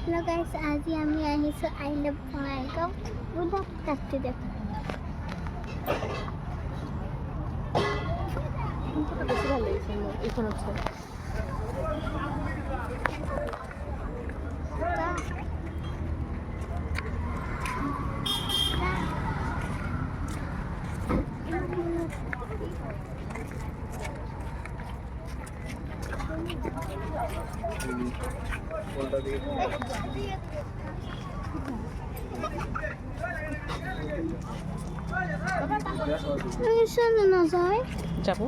Hello guys, আজি আমি আহিছো I Love Bongaigaon উদক কাটতে দেখো কোনটা বেশি ভালো লাগছে এখন হচ্ছে শোনো না যাই যাবো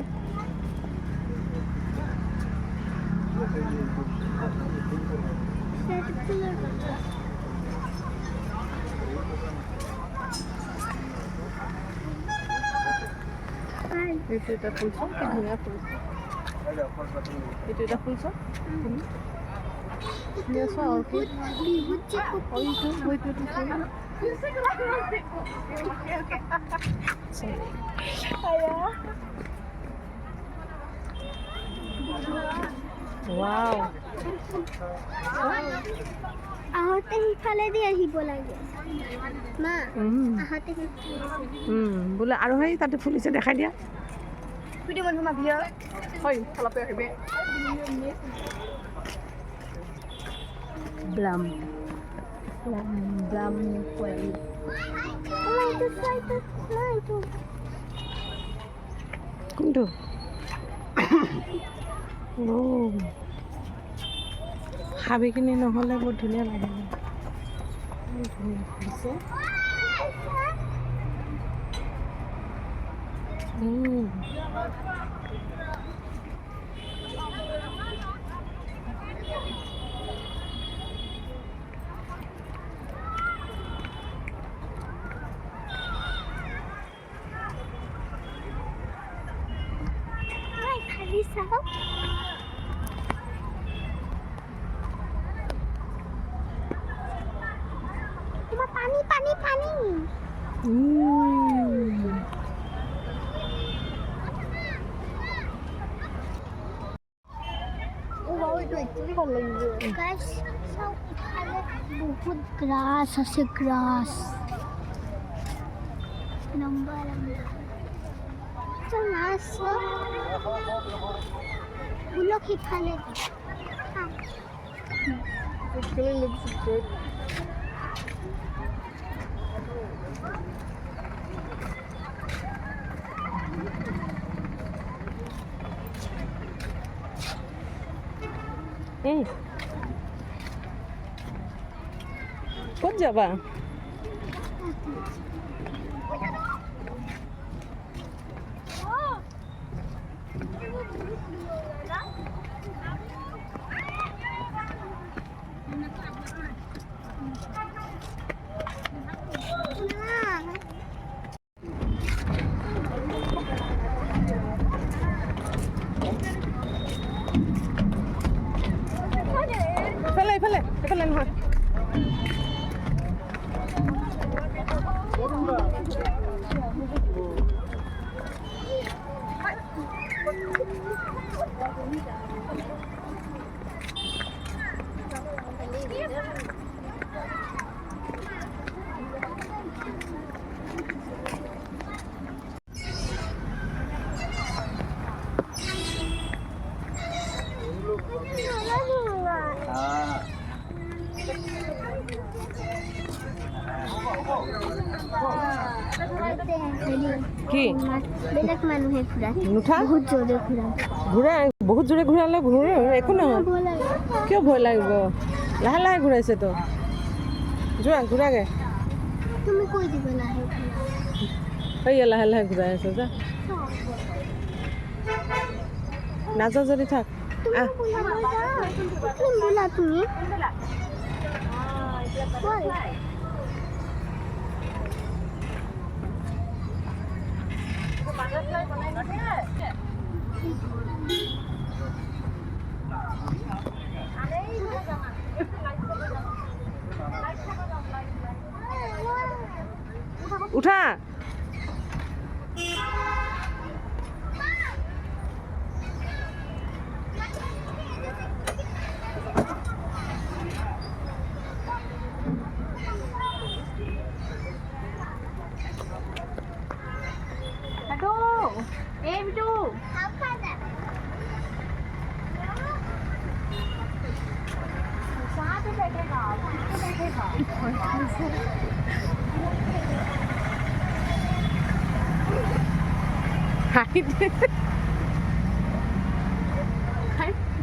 এটা ফুলছো কি ধুনিয়া ফুলছো এটা ফুলছো ধুনিয়া সো আর কি বুঝছি ওই তো wow আহতে সিফালে দি আহিব লাগে মা আহতে বোলে আৰু হেই তাতে ফুলিছে দেখাই দিয়া ভিডিও বন্ধ মা ভিডিও হয় ফলাপে আহিবে ব্লাম কোয়েল কোনটো হাবিখিনি নহ'লে বহুত ধুনীয়া লাগে ধুনীয়া ফুলিছে খালি চাও তোমার পানি পানি পানি গাইস সব এখানে বহুত গ্রাস আছে গ্রাস লম্বা লম্বা তো নাচ গুলো কিখানে ক'ত যাবা এইফালে নহয় কি বেলেগ মানুহে ঘূৰা নুঠা বহুত জোৰে ঘূৰা বহুত জোৰে ঘূৰালে ঘূৰে একো নহয় কিয় ভয় লাগিব লাহে লাহে ঘূৰাইছে তো যোৱা ঘূৰাগে তুমি কৈ দিবা লাহে সেয়া লাহে লাহে ঘূৰাই আছে যা নাযাওঁ যদি থাক তুমি উঠা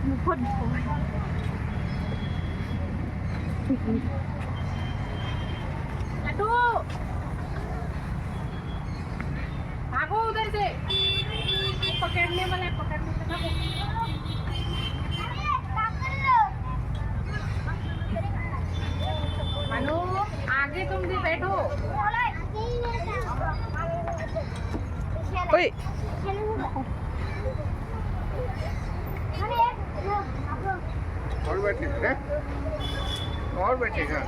মুখত लाडू भागो उधर से पकड़ने वाला पकड़ने भागो मनु आगे तुम भी बैठो ओए और बैठेगा और बैठेगा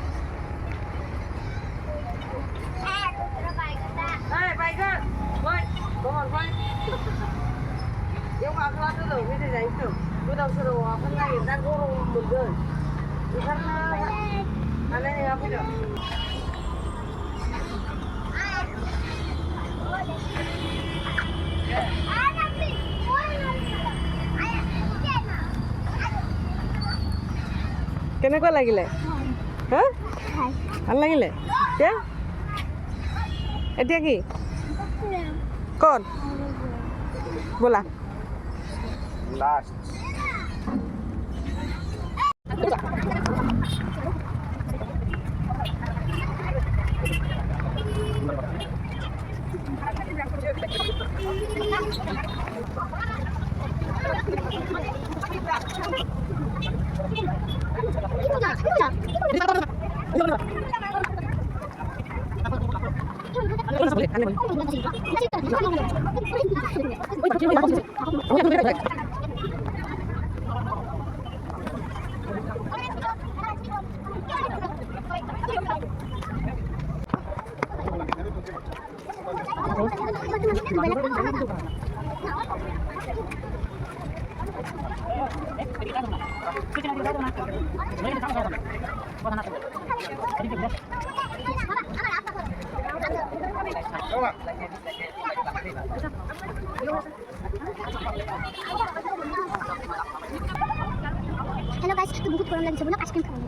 Đây, bay cơ. Bay. Có còn bay. Yêu vào cái đó rồi mới thấy được. Tôi đâu sơ đồ phân này đang có một người. Thì phân anh đây gặp được. কেনেকুৱা লাগিলে হা ভাল লাগিলে এতিয়া কি ক'ত ব'লা लास्ट हेलो गाइस तो बहुत गरम लगे छ बोला आइसक्रिम खाऊ